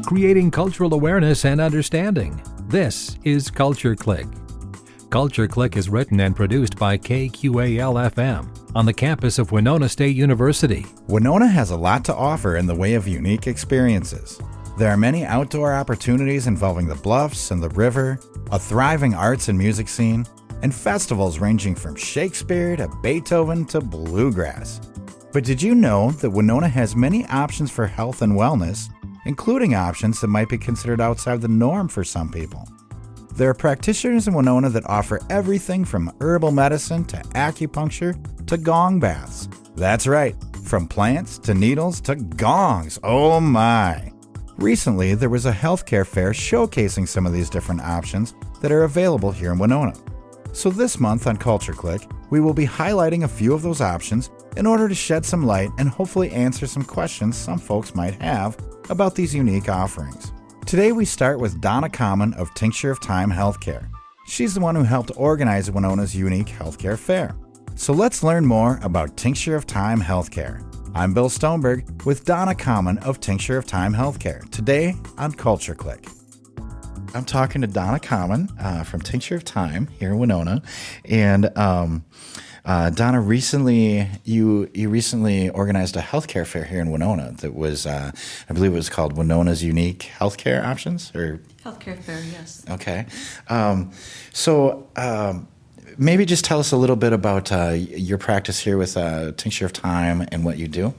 creating cultural awareness and understanding. This is Culture Clique. Culture Clique is written and produced by KQAL-FM on the campus of Winona State University. Winona has a lot to offer in the way of unique experiences. There are many outdoor opportunities involving the bluffs and the river, a thriving arts and music scene, and festivals ranging from Shakespeare to Beethoven to bluegrass. But did you know that Winona has many options for health and wellness, including options that might be considered outside the norm for some people? There are practitioners in Winona that offer everything from herbal medicine to acupuncture to gong baths. That's right, from plants to needles to gongs. Oh my! Recently, there was a healthcare fair showcasing some of these different options that are available here in Winona. So this month on Culture Clique, we will be highlighting a few of those options in order to shed some light and hopefully answer some questions some folks might have about these unique offerings. Today we start with Donna Kamann of Tincture of Thyme Healthcare. She's the one who helped organize Winona's unique healthcare fair. So let's learn more about Tincture of Thyme Healthcare. I'm Bill Stoneberg with Donna Kamann of Tincture of Thyme Healthcare, today on Culture Clique. I'm talking to Donna Kamann from Tincture of Thyme here in Winona, and Donna, you recently organized a healthcare fair here in Winona that was, I believe it was called Winona's Unique Healthcare Options, or Healthcare Fair, yes. Okay, so maybe just tell us a little bit about your practice here with Tincture of Thyme and what you do.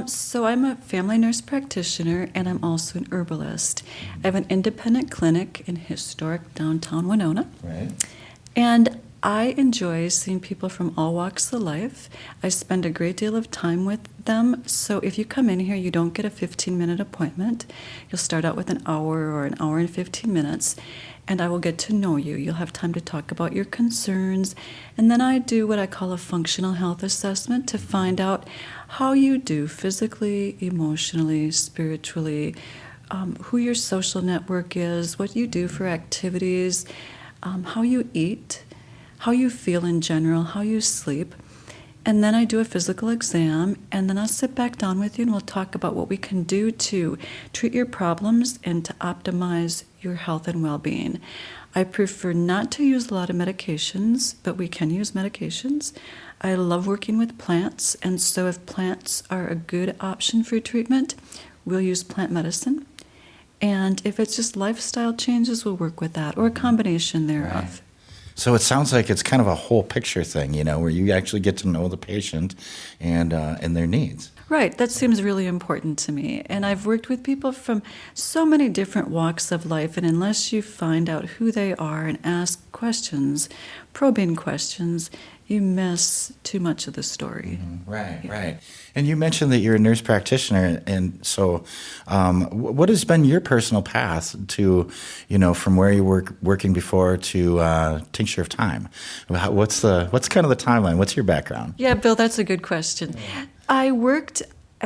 So I'm a family nurse practitioner, and I'm also an herbalist. I have an independent clinic in historic downtown Winona. Right. And I enjoy seeing people from all walks of life. I spend a great deal of time with them. So if you come in here, you don't get a 15-minute appointment. You'll start out with an hour or an hour and 15 minutes, and I will get to know you. You'll have time to talk about your concerns. And then I do what I call a functional health assessment to find out how you do physically, emotionally, spiritually, who your social network is, what you do for activities, how you eat, how you feel in general, how you sleep. And then I do a physical exam, and then I'll sit back down with you and we'll talk about what we can do to treat your problems and to optimize your health and well-being. I prefer not to use a lot of medications, but we can use medications. I love working with plants, and so if plants are a good option for treatment, we'll use plant medicine. And if it's just lifestyle changes, we'll work with that, or a combination thereof. Right. So it sounds like it's kind of a whole picture thing, where you actually get to know the patient and their needs. Right, that seems really important to me. And I've worked with people from so many different walks of life, and unless you find out who they are and ask questions, probing questions, you miss too much of the story. Mm-hmm. Right. And you mentioned that you're a nurse practitioner, and so what has been your personal path to, from where you were working before to Tincture of Thyme? What's kind of the timeline? What's your background? Yeah, Bill, that's a good question.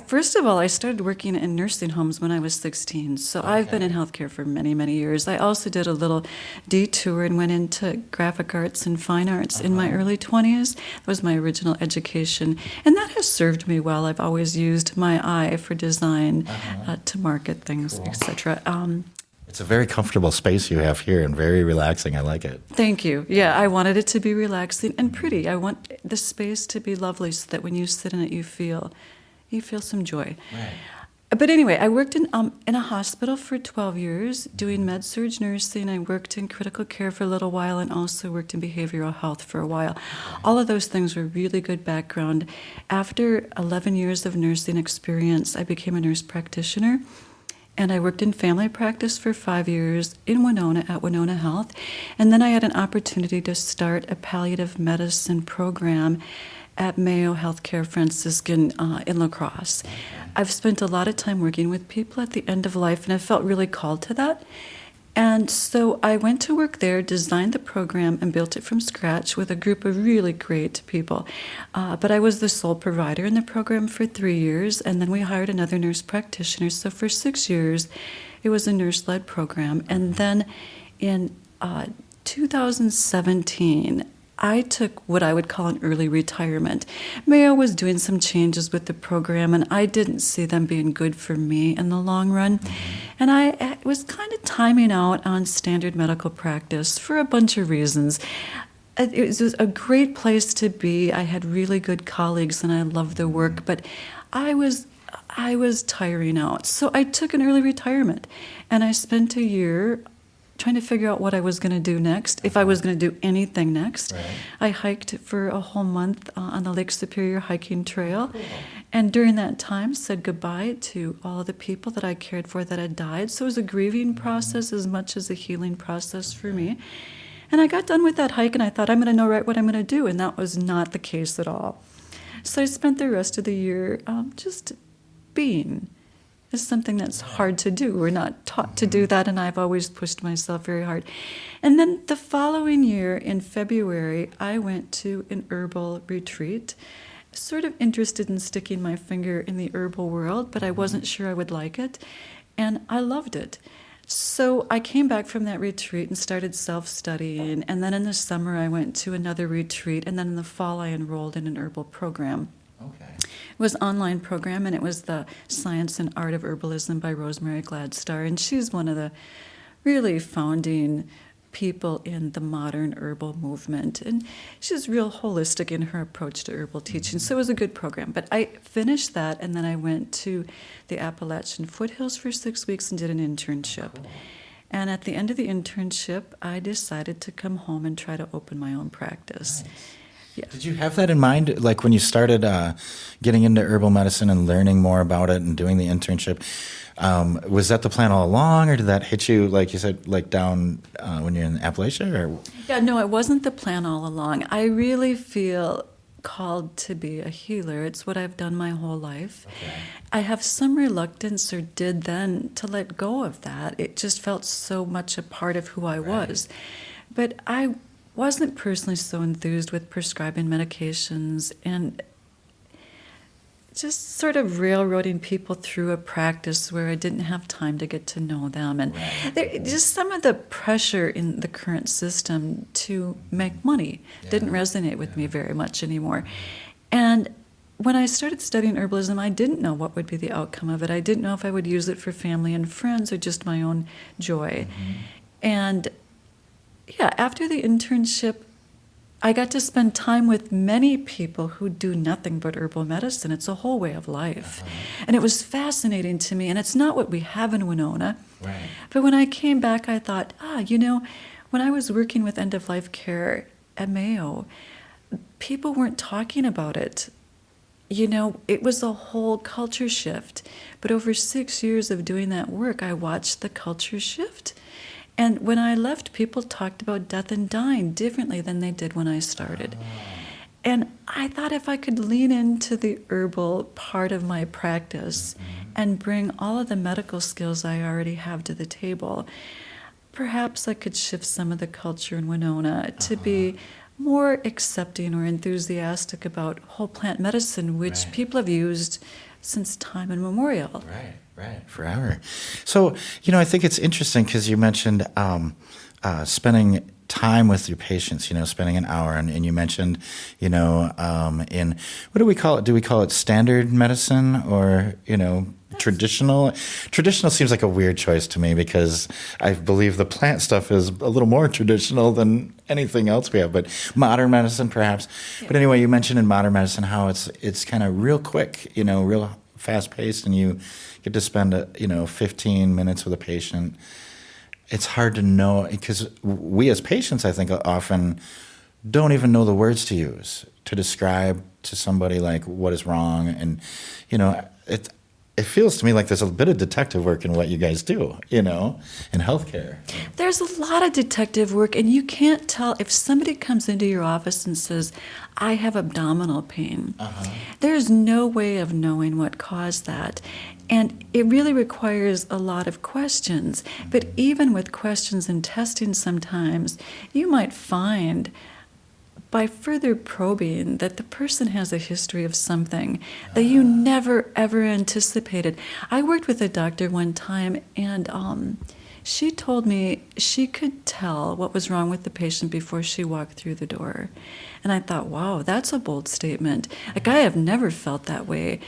First of all, I started working in nursing homes when I was 16, so okay. I've been in healthcare for many, many years. I also did a little detour and went into graphic arts and fine arts in my early 20s. That was my original education, and that has served me well. I've always used my eye for design to market things, cool. etc. It's a very comfortable space you have here and very relaxing. I like it. Thank you. Yeah, I wanted it to be relaxing and pretty. I want the space to be lovely so that when you sit in it, you feel some joy. Right. But anyway, I worked in a hospital for 12 years doing med-surg nursing. I worked in critical care for a little while and also worked in behavioral health for a while. All of those things were really good background. After 11 years of nursing experience, I became a nurse practitioner. And I worked in family practice for 5 years in Winona at Winona Health. And then I had an opportunity to start a palliative medicine program at Mayo Healthcare Franciscan in La Crosse. I've spent a lot of time working with people at the end of life, and I felt really called to that. And so I went to work there, designed the program, and built it from scratch with a group of really great people. But I was the sole provider in the program for 3 years, and then we hired another nurse practitioner. So for 6 years, it was a nurse-led program. And then in 2017, I took what I would call an early retirement. Mayo was doing some changes with the program, and I didn't see them being good for me in the long run. And I was kind of timing out on standard medical practice for a bunch of reasons. It was a great place to be. I had really good colleagues, and I loved the work, but I was tiring out. So I took an early retirement, and I spent a year trying to figure out what I was going to do next, if I was going to do anything next. Right. I hiked for a whole month on the Lake Superior hiking trail, Cool. and during that time said goodbye to all the people that I cared for that had died. So it was a grieving process as much as a healing process for me. And I got done with that hike, and I thought, I'm going to know right what I'm going to do, and that was not the case at all. So I spent the rest of the year just being. Is something that's hard to do. We're not taught to do that, and I've always pushed myself very hard. And then the following year, in February, I went to an herbal retreat, sort of interested in sticking my finger in the herbal world, but I wasn't sure I would like it, and I loved it. So I came back from that retreat and started self-studying, and then in the summer I went to another retreat, and then in the fall I enrolled in an herbal program. Okay. It was an online program, and it was the Science and Art of Herbalism by Rosemary Gladstar, and she's one of the really founding people in the modern herbal movement, and she's real holistic in her approach to herbal teaching, so it was a good program. But I finished that, and then I went to the Appalachian foothills for 6 weeks and did an internship. Cool. And at the end of the internship, I decided to come home and try to open my own practice. Nice. Yeah. Did you have that in mind, like when you started getting into herbal medicine and learning more about it and doing the internship? Was that the plan all along, or did that hit you, like you said, like down when you're in Appalachia? Or? Yeah, no, it wasn't the plan all along. I really feel called to be a healer. It's what I've done my whole life. Okay. I have some reluctance, or did then, to let go of that. It just felt so much a part of who I was. But I wasn't personally so enthused with prescribing medications and just sort of railroading people through a practice where I didn't have time to get to know them. And just some of the pressure in the current system to make money didn't resonate with me very much anymore. And when I started studying herbalism, I didn't know what would be the outcome of it. I didn't know if I would use it for family and friends or just my own joy. And yeah, after the internship, I got to spend time with many people who do nothing but herbal medicine. It's a whole way of life. And it was fascinating to me, and it's not what we have in Winona. Right. But when I came back, I thought, when I was working with end-of-life care at Mayo, people weren't talking about it. It was a whole culture shift. But over 6 years of doing that work, I watched the culture shift. And when I left, people talked about death and dying differently than they did when I started. And I thought if I could lean into the herbal part of my practice and bring all of the medical skills I already have to the table, perhaps I could shift some of the culture in Winona to be more accepting or enthusiastic about whole plant medicine, which people have used since time immemorial. Right, forever. So, I think it's interesting because you mentioned spending time with your patients, spending an hour, and you mentioned, in, what do we call it? Do we call it standard medicine or, traditional? Traditional seems like a weird choice to me because I believe the plant stuff is a little more traditional than anything else we have, but modern medicine perhaps. Yeah. But anyway, you mentioned in modern medicine how it's kind of real quick, real fast-paced, and you get to spend 15 minutes with a patient. It's hard to know because we as patients, I think, often don't even know the words to use to describe to somebody like what is wrong, and it feels to me like there's a bit of detective work in what you guys do, in healthcare. There's a lot of detective work, and you can't tell if somebody comes into your office and says, I have abdominal pain. There's no way of knowing what caused that. And it really requires a lot of questions. But even with questions and testing sometimes, you might find by further probing that the person has a history of something that you never, ever anticipated. I worked with a doctor one time, and She told me she could tell what was wrong with the patient before she walked through the door. And I thought, wow, that's a bold statement. Like, I have never felt that way.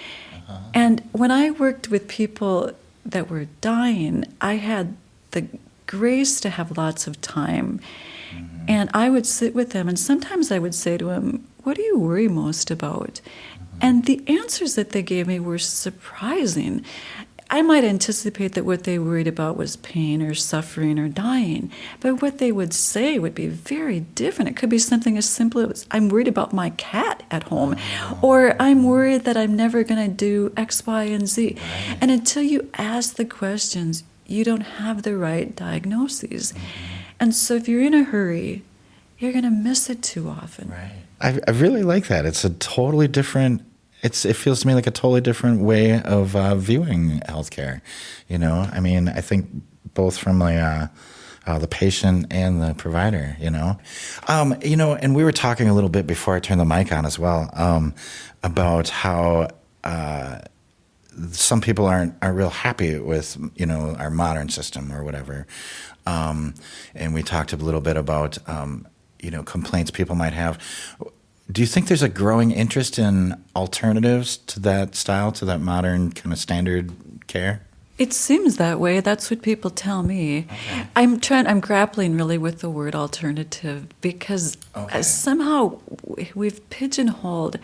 And when I worked with people that were dying, I had the grace to have lots of time. And I would sit with them, and sometimes I would say to them, what do you worry most about? And the answers that they gave me were surprising. I might anticipate that what they worried about was pain or suffering or dying, but what they would say would be very different. It could be something as simple as, I'm worried about my cat at home, or I'm worried that I'm never going to do X, Y, and Z. And until you ask the questions, you don't have the right diagnoses. And so if you're in a hurry, you're going to miss it too often. Right. I really like that. It's a totally different, it feels to me like a totally different way of viewing healthcare. You know, I mean, I think both from the patient and the provider, you know. And we were talking a little bit before I turned the mic on as well, about how some people aren't real happy with, you know, our modern system or whatever. And we talked a little bit about, complaints people might have. Do you think there's a growing interest in alternatives to that style, to that modern kind of standard care? It seems that way. That's what people tell me. Okay. I'm grappling really with the word alternative because somehow we've pigeonholed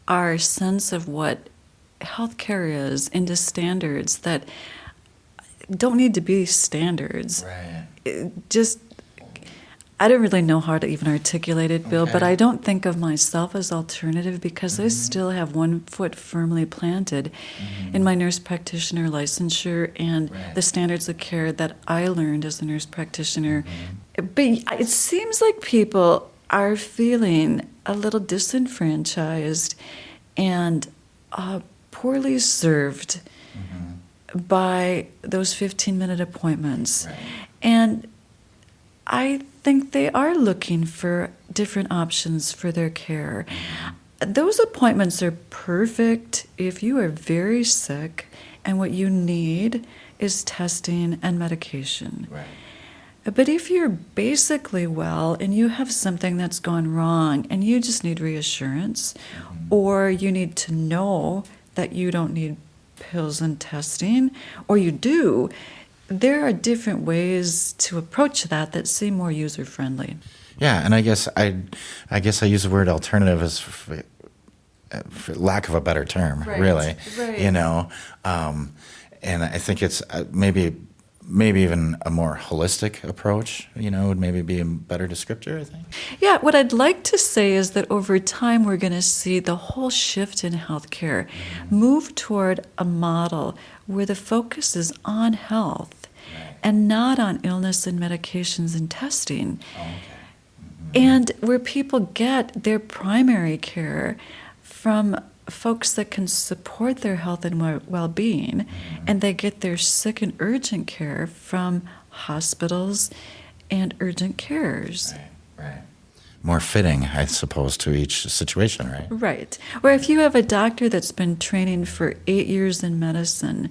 our sense of what healthcare is into standards that don't need to be standards. Right. I don't really know how to even articulate it, Bill, but I don't think of myself as alternative because I still have one foot firmly planted in my nurse practitioner licensure and the standards of care that I learned as a nurse practitioner. But it seems like people are feeling a little disenfranchised and poorly served by those 15-minute appointments. Right. And I think they are looking for different options for their care. Those appointments are perfect if you are very sick and what you need is testing and medication. Right. But if you're basically well and you have something that's gone wrong and you just need reassurance, or you need to know that you don't need pills and testing, or you do, there are different ways to approach that seem more user-friendly. Yeah, and I guess I use the word alternative as for lack of a better term, really. Right. You know, and I think it's maybe even a more holistic approach, you know, would maybe be a better descriptor, I think. Yeah, what I'd like to say is that over time we're going to see the whole shift in healthcare move toward a model where the focus is on health and not on illness and medications and testing. And where people get their primary care from folks that can support their health and well-being, and they get their sick and urgent care from hospitals and urgent cares. Right. More fitting, I suppose, to each situation, right? Right. Or if you have a doctor that's been training for 8 years in medicine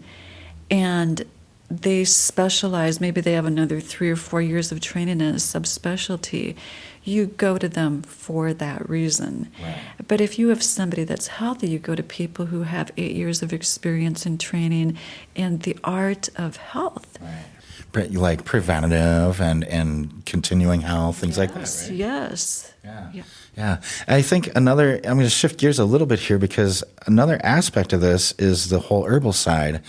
and they specialize, maybe they have another 3 or 4 years of training in a subspecialty, you go to them for that reason. Right. But if you have somebody that's healthy, you go to people who have 8 years of experience in training in the art of health. Right. Like preventative and continuing health, things like that, right? Yes. Yeah. And I think I'm going to shift gears a little bit here because another aspect of this is the whole herbal side,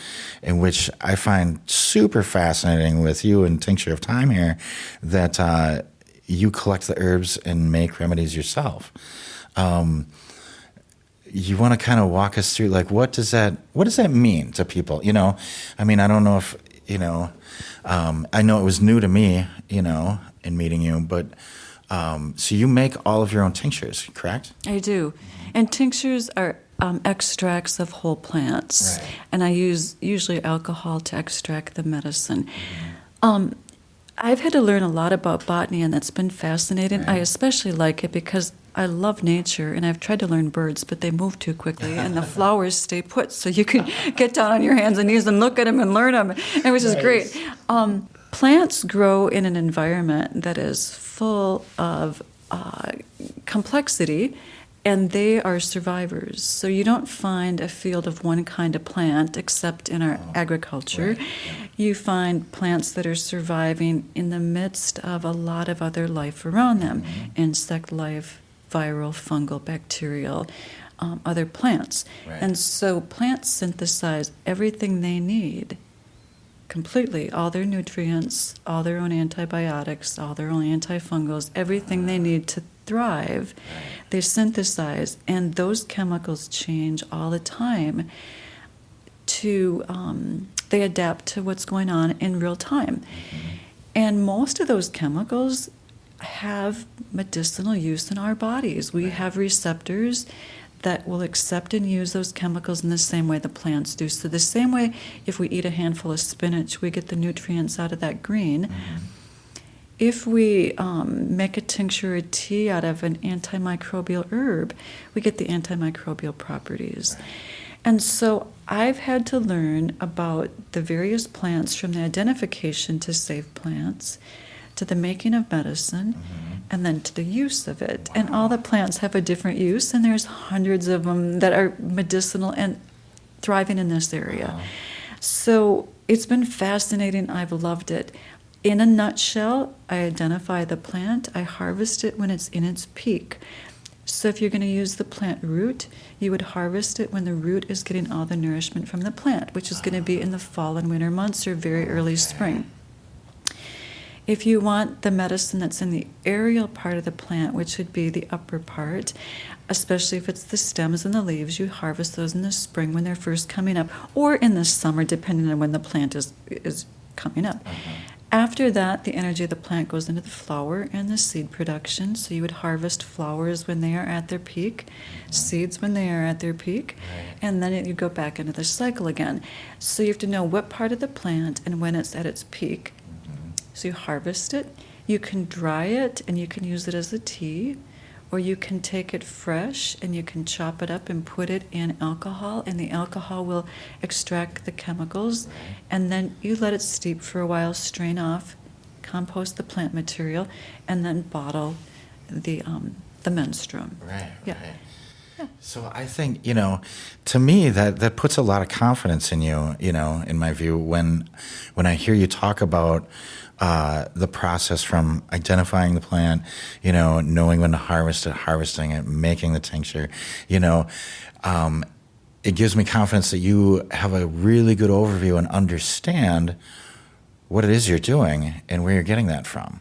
in which I find super fascinating with you and Tincture of Thyme here, that you collect the herbs and make remedies yourself. You want to kind of walk us through, like, what does that mean to people? You know, I mean, I don't know if, you know, I know it was new to me, you know, in meeting you, but so you make all of your own tinctures, correct? I do. And tinctures are extracts of whole plants. Right. And I use usually alcohol to extract the medicine. I've had to learn a lot about botany, and that's been fascinating. Right. I especially like it because I love nature, and I've tried to learn birds, but they move too quickly, and the flowers stay put, so you can get down on your hands and knees and look at them and learn them, which is great. Plants grow in an environment that is full of complexity, and they are survivors. So you don't find a field of one kind of plant except in our agriculture. Right. You find plants that are surviving in the midst of a lot of other life around them, insect life, viral, fungal, bacterial, other plants. Right. And so plants synthesize everything they need completely, all their nutrients, all their own antibiotics, all their own antifungals, everything they need to thrive, they synthesize, and those chemicals change all the time to, they adapt to what's going on in real time. And most of those chemicals have medicinal use in our bodies. We have receptors that will accept and use those chemicals in the same way the plants do. So the same way if we eat a handful of spinach, we get the nutrients out of that green. If we make a tincture or tea out of an antimicrobial herb, we get the antimicrobial properties. And so I've had to learn about the various plants, from the identification to save plants, to the making of medicine, and then to the use of it. And all the plants have a different use, and there's hundreds of them that are medicinal and thriving in this area. So it's been fascinating. I've loved it. In a nutshell, I identify the plant, I harvest it when it's in its peak. So if you're going to use the plant root, you would harvest it when the root is getting all the nourishment from the plant, which is going to be in the fall and winter months or very early spring. If you want the medicine that's in the aerial part of the plant, which would be the upper part, especially if it's the stems and the leaves, you harvest those in the spring when they're first coming up, or in the summer, depending on when the plant is coming up. After that, the energy of the plant goes into the flower and the seed production. So you would harvest flowers when they are at their peak, seeds when they are at their peak, and then you go back into the cycle again. So you have to know what part of the plant and when it's at its peak. So you harvest it, you can dry it, and you can use it as a tea, or you can take it fresh and you can chop it up and put it in alcohol, and the alcohol will extract the chemicals, and then you let it steep for a while, strain off, compost the plant material, and then bottle the menstruum. Right. Yeah. So I think, to me that puts a lot of confidence in you, in my view, when I hear you talk about the process from identifying the plant, knowing when to harvest it, harvesting it, making the tincture, it gives me confidence that you have a really good overview and understand what it is you're doing and where you're getting that from,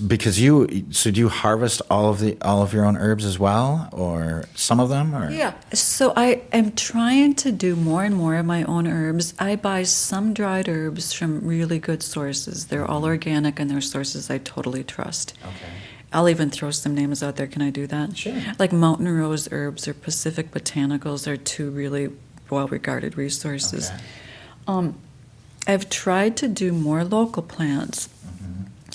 because do you harvest all of your own herbs as well, or some of them? Or? Yeah, so I am trying to do more and more of my own herbs. I buy some dried herbs from really good sources. They're all organic, and they're sources I totally trust. Okay. I'll even throw some names out there. Can I do that? Sure. Like Mountain Rose Herbs or Pacific Botanicals are two really well-regarded resources. Okay. I've tried to do more local plants.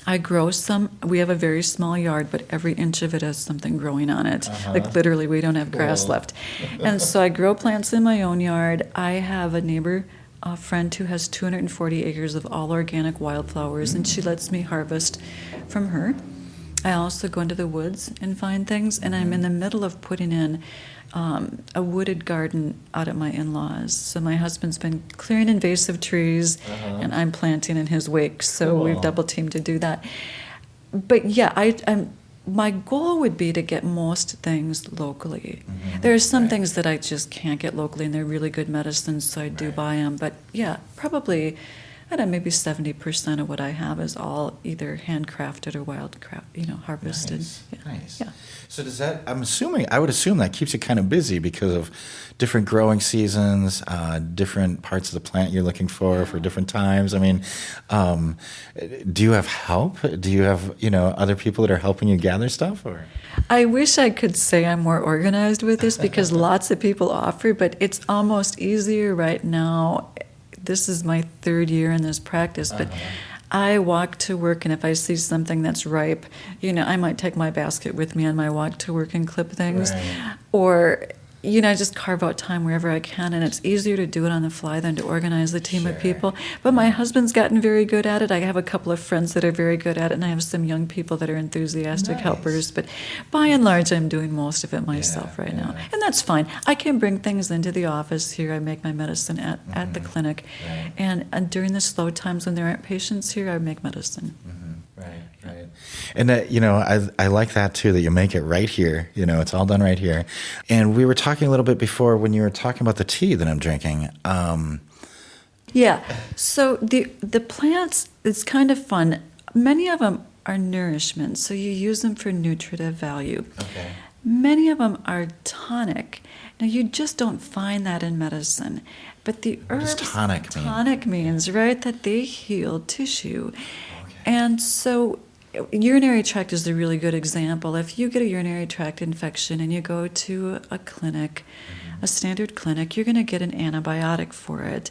I grow some. We have a very small yard, but every inch of it has something growing on it. Like literally, we don't have grass left. And so I grow plants in my own yard. I have a neighbor, a friend who has 240 acres of all organic wildflowers, and she lets me harvest from her. I also go into the woods and find things, and I'm in the middle of putting in a wooded garden out at my in-laws. So my husband's been clearing invasive trees, and I'm planting in his wake. So we've double teamed to do that. But yeah, my goal would be to get most things locally. There are some things that I just can't get locally, and they're really good medicines, so I do buy them. But yeah, probably, I don't know, maybe 70% of what I have is all either handcrafted or harvested. Nice. Yeah. So I would assume that keeps you kind of busy because of different growing seasons, different parts of the plant you're looking for different times. I mean, do you have help? Do you have, other people that are helping you gather stuff? Or? I wish I could say I'm more organized with this because lots of people offer, but it's almost easier right now. This is my third year in this practice, but I walk to work, and if I see something that's ripe, I might take my basket with me on my walk to work and clip things. Or I just carve out time wherever I can, and it's easier to do it on the fly than to organize a team of people. But my husband's gotten very good at it. I have a couple of friends that are very good at it, and I have some young people that are enthusiastic helpers. But by and large, I'm doing most of it myself right now. And that's fine. I can bring things into the office here. I make my medicine at the clinic. Right. And during the slow times when there aren't patients here, I make medicine. Right. And, I like that, too, that you make it right here. It's all done right here. And we were talking a little bit before when you were talking about the tea that I'm drinking. Yeah. So the plants, it's kind of fun. Many of them are nourishment, so you use them for nutritive value. Okay. Many of them are tonic. Now, you just don't find that in medicine. But the herbs... What does tonic mean? Tonic means, right, that they heal tissue. Okay. And so... urinary tract is a really good example. If you get a urinary tract infection and you go to a clinic, a standard clinic, you're going to get an antibiotic for it.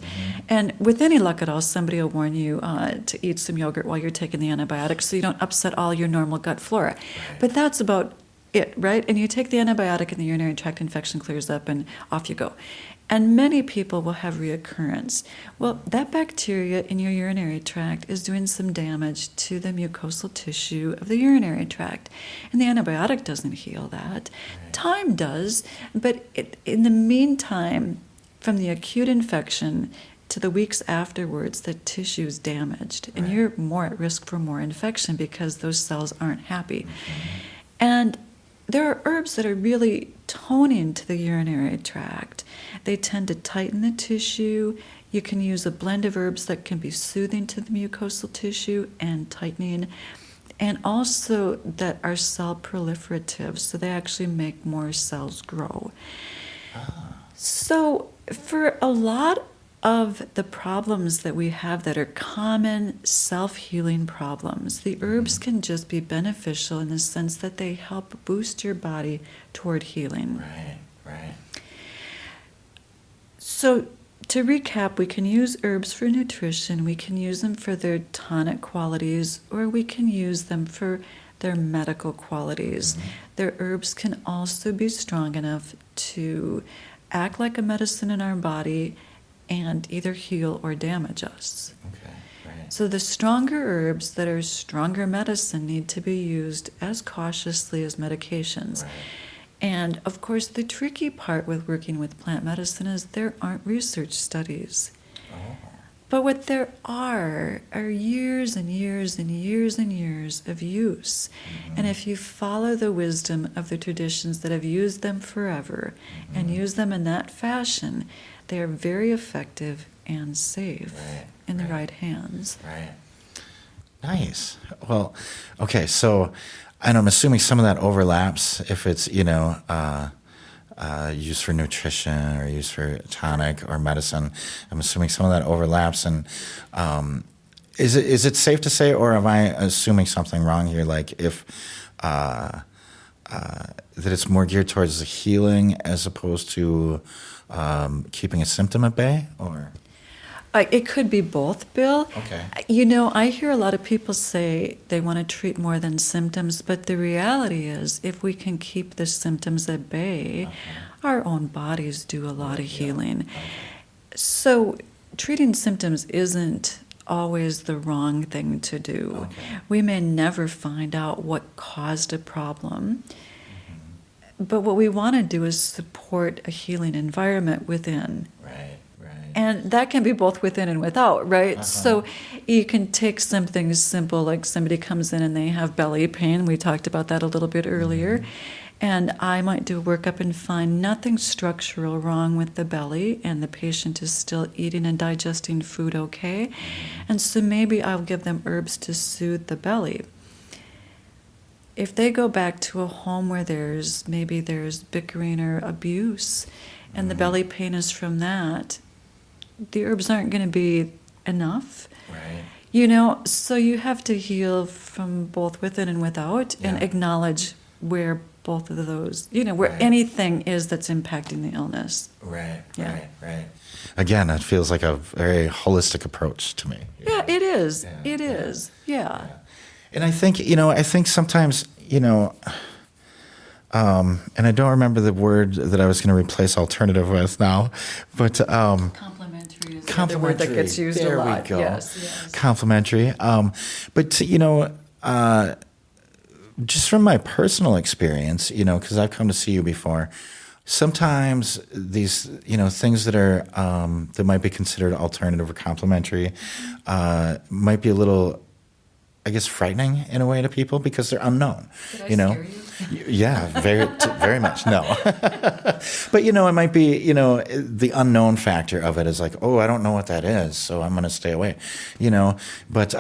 And with any luck at all, somebody will warn you to eat some yogurt while you're taking the antibiotic so you don't upset all your normal gut flora. Right. But that's about it, right? And you take the antibiotic and the urinary tract infection clears up and off you go. And many people will have reoccurrence. Well, that bacteria in your urinary tract is doing some damage to the mucosal tissue of the urinary tract. And the antibiotic doesn't heal that. Right. Time does, but in the meantime, from the acute infection to the weeks afterwards, the tissue is damaged. And you're more at risk for more infection because those cells aren't happy. And there are herbs that are really toning to the urinary tract. They tend to tighten the tissue. You can use a blend of herbs that can be soothing to the mucosal tissue and tightening, and also that are cell proliferative, so they actually make more cells grow. So for a lot of the problems that we have that are common self-healing problems, the herbs can just be beneficial in the sense that they help boost your body toward healing. Right. So to recap, we can use herbs for nutrition, we can use them for their tonic qualities, or we can use them for their medical qualities. Their herbs can also be strong enough to act like a medicine in our body and either heal or damage us. Okay, right. So the stronger herbs that are stronger medicine need to be used as cautiously as medications. Right. And of course, the tricky part with working with plant medicine is there aren't research studies. But what there are years and years and years and years of use. And if you follow the wisdom of the traditions that have used them forever and use them in that fashion, they are very effective and safe in the right hands. Right. Nice. Well, okay, so, and I'm assuming some of that overlaps if it's, used for nutrition or used for tonic or medicine. I'm assuming some of that overlaps. And is it safe to say, or am I assuming something wrong here? Like if that it's more geared towards the healing as opposed to keeping a symptom at bay, or? It could be both, Bill. Okay. I hear a lot of people say they want to treat more than symptoms, but the reality is if we can keep the symptoms at bay, our own bodies do a lot of healing. So treating symptoms isn't always the wrong thing to do. We may never find out what caused a problem, but what we want to do is support a healing environment within. And that can be both within and without, right? So you can take something simple, like somebody comes in and they have belly pain. We talked about that a little bit earlier. And I might do a workup and find nothing structural wrong with the belly, and the patient is still eating and digesting food okay. And so maybe I'll give them herbs to soothe the belly. If they go back to a home where there's bickering or abuse, and the belly pain is from that, the herbs aren't going to be enough. So you have to heal from both within and without, and acknowledge where both of those, where anything is that's impacting the illness. Right. Again, it feels like a very holistic approach to me. Yeah, it is. It is. Yeah. And I think, sometimes, and I don't remember the word that I was going to replace alternative with now, but Complementary is the word that gets used a lot. There we go. Yes. Complementary. But just from my personal experience, because I've come to see you before, sometimes these, things that are that might be considered alternative or complementary might be a little, I guess, frightening in a way to people because they're unknown. Did I scare you? Yeah, very much. No, but it might be the unknown factor of it is like, oh, I don't know what that is, so I'm going to stay away. But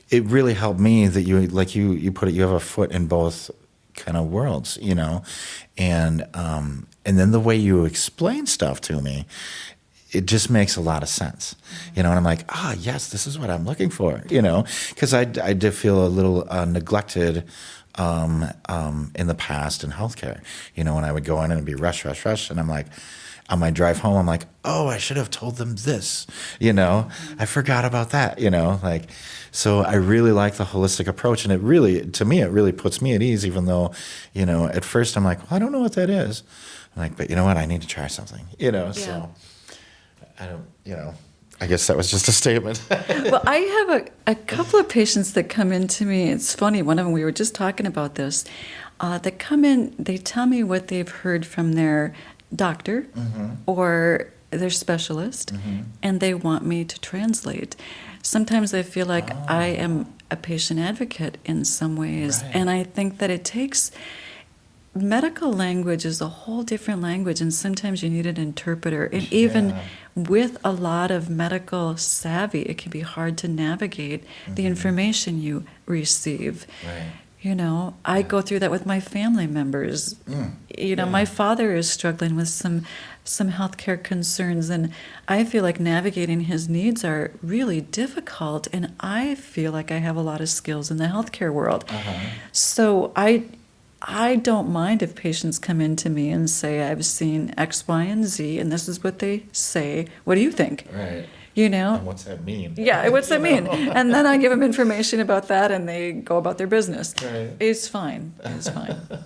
it really helped me that you put it, you have a foot in both kind of worlds, and then the way you explain stuff to me, it just makes a lot of sense, and I'm like, yes, this is what I'm looking for, because I did feel a little neglected in the past in healthcare, when I would go in and it'd be rush, and I'm like, on my drive home, I'm like, oh, I should have told them this, I forgot about that, so I really like the holistic approach, and it really puts me at ease, even though, at first I'm like, well, I don't know what that is. I'm like, but you know what, I need to try something, so I don't, I guess that was just a statement. Well, I have a couple of patients that come in to me. It's funny, one of them, we were just talking about this, that come in, they tell me what they've heard from their doctor or their specialist, and they want me to translate. Sometimes I feel like I am a patient advocate in some ways, and I think that it takes... Medical language is a whole different language, and sometimes you need an interpreter. And even with a lot of medical savvy, it can be hard to navigate the information you receive. I go through that with my family members. My father is struggling with some healthcare concerns, and I feel like navigating his needs are really difficult, and I feel like I have a lot of skills in the healthcare world. So I don't mind if patients come in to me and say, I've seen X, Y, and Z, and this is what they say. What do you think? Right. And what's that mean? Yeah, what's that mean? And then I give them information about that, and they go about their business. Right. It's fine.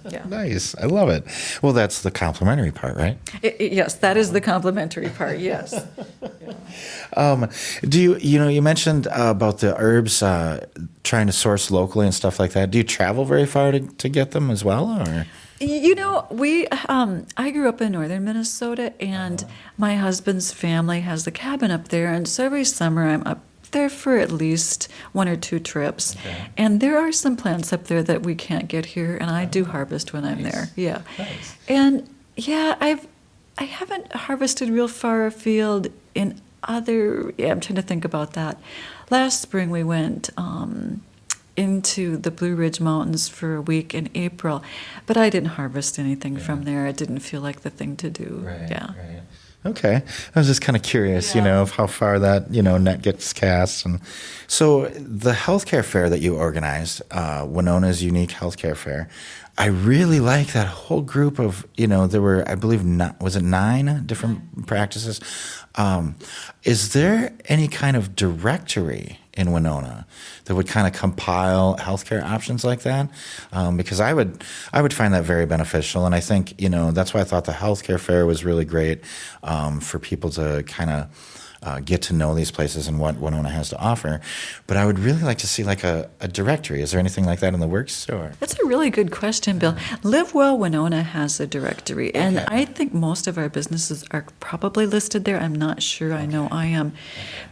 Yeah. Nice. I love it. Well, that's the complimentary part, right? Yes, that is the complimentary part, yes. Do you mentioned about the herbs trying to source locally and stuff like that. Do you travel very far to get them as well, or? I grew up in northern Minnesota, and my husband's family has the cabin up there, and so every summer I'm up there for at least one or two trips. And there are some plants up there that we can't get here, and I do harvest when I'm there. Yeah. Nice. And I haven't harvested real far afield in other. I'm trying to think about that. Last spring we went into the Blue Ridge Mountains for a week in April, but I didn't harvest anything from there. It didn't feel like the thing to do. Right. Okay. I was just kind of curious, of how far that, net gets cast. And so the healthcare fair that you organized, Winona's Unique Healthcare Fair, I really like that whole group of, there were, I believe, 9 different practices. Is there any kind of directory in Winona that would kind of compile healthcare options like that? Because I would find that very beneficial, and I think that's why I thought the healthcare fair was really great for people to kind of get to know these places and what Winona has to offer. But I would really like to see like a directory. Is there anything like that in the works? Or? That's a really good question, Bill. Live Well Winona has a directory, and I think most of our businesses are probably listed there. I'm not sure. I know I am.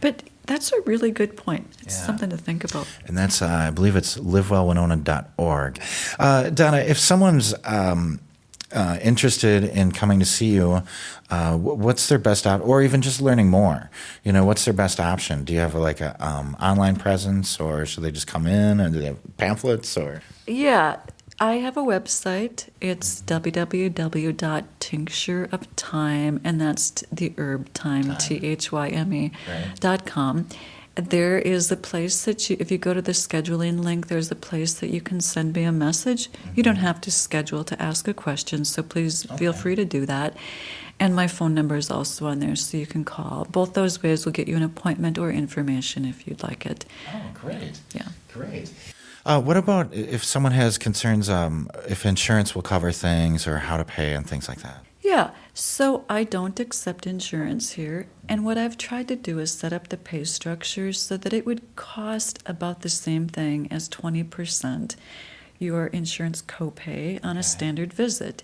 But that's a really good point. It's something to think about. And that's, I believe it's livewellwinona.org. Donna, if someone's interested in coming to see you, what's their best option, or even just learning more? What's their best option? Do you have like a online presence, or should they just come in, and do they have pamphlets, or? Yeah, I have a website. It's www.tincture of Thyme, and that's the herb thyme, THYME.com. There is a place that if you go to the scheduling link, there's a place that you can send me a message. You don't have to schedule to ask a question, so please feel free to do that. And my phone number is also on there, so you can call. Both those ways will get you an appointment or information if you'd like it. Oh, great. Yeah. Great. What about if someone has concerns, if insurance will cover things or how to pay and things like that? Yeah, so I don't accept insurance here, and what I've tried to do is set up the pay structure so that it would cost about the same thing as 20% your insurance copay on a standard visit.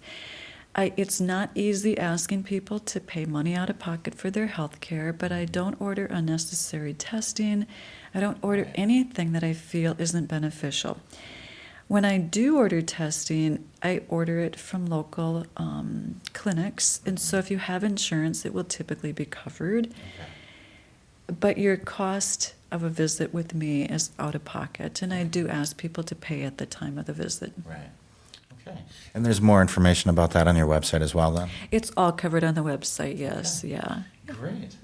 It's not easy asking people to pay money out of pocket for their health care, but I don't order unnecessary testing. I don't order anything that I feel isn't beneficial. When I do order testing, I order it from local clinics, and so if you have insurance, it will typically be covered. But your cost of a visit with me is out of pocket, and I do ask people to pay at the time of the visit. Right. Okay. And there's more information about that on your website as well, then? It's all covered on the website, yes, Okay. yeah. Great.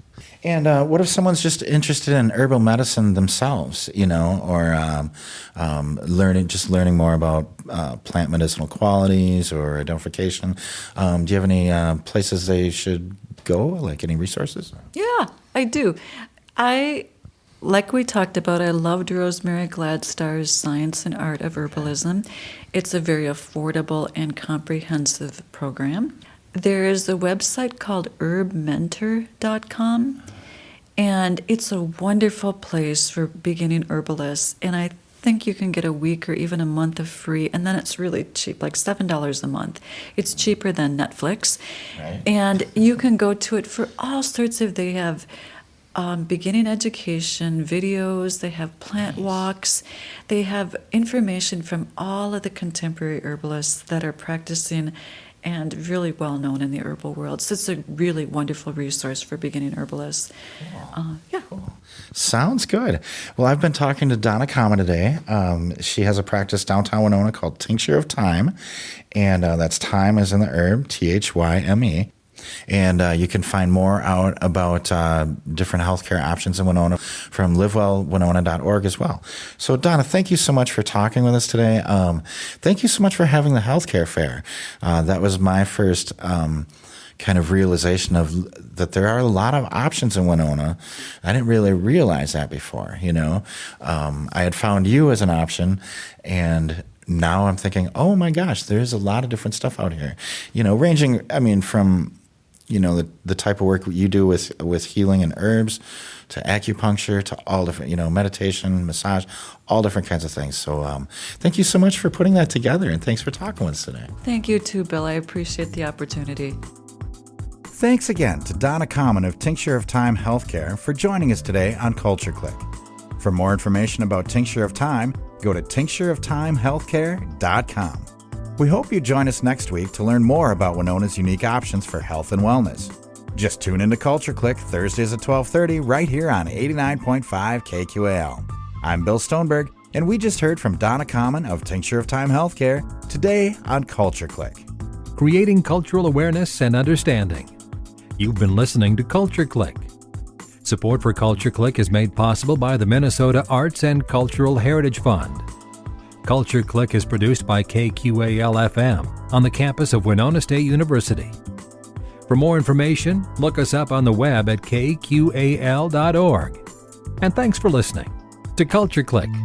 And what if someone's just interested in herbal medicine themselves, or learning more about plant medicinal qualities or identification? Do you have any places they should go, like any resources? Yeah, I do. Like we talked about, I loved Rosemary Gladstar's Science and Art of Herbalism. It's a very affordable and comprehensive program. There is a website called herbmentor.com, and it's a wonderful place for beginning herbalists. And I think you can get a week or even a month of free, and then it's really cheap, like $7 a month. It's cheaper than Netflix. Right. And you can go to it for all sorts of, they have beginning education videos, they have plant walks, they have information from all of the contemporary herbalists that are practicing and really well known in the herbal world. So it's a really wonderful resource for beginning herbalists. Cool. Yeah. Cool. Sounds good. Well, I've been talking to Donna Kamann today. She has a practice downtown Winona called Tincture of Thyme, and that's thyme as in the herb, Thyme. And you can find more out about different healthcare options in Winona from livewellwinona.org as well. So, Donna, thank you so much for talking with us today. Thank you so much for having the healthcare fair. That was my first kind of realization of that there are a lot of options in Winona. I didn't really realize that before, I had found you as an option, and now I'm thinking, oh my gosh, there's a lot of different stuff out here, ranging, from the type of work you do with healing and herbs, to acupuncture, to all different, meditation, massage, all different kinds of things. So thank you so much for putting that together, and thanks for talking with us today. Thank you too, Bill. I appreciate the opportunity. Thanks again to Donna Kamann of Tincture of Thyme Healthcare for joining us today on Culture Clique. For more information about Tincture of Thyme, go to tinctureofthymehealthcare.com. We hope you join us next week to learn more about Winona's unique options for health and wellness. Just tune into Culture Clique Thursdays at 12:30 right here on 89.5 KQAL. I'm Bill Stoneberg, and we just heard from Donna Kamann of Tincture of Thyme Healthcare today on Culture Clique. Creating cultural awareness and understanding. You've been listening to Culture Clique. Support for Culture Clique is made possible by the Minnesota Arts and Cultural Heritage Fund. Culture Clique is produced by KQAL-FM on the campus of Winona State University. For more information, look us up on the web at kqal.org. And thanks for listening to Culture Clique.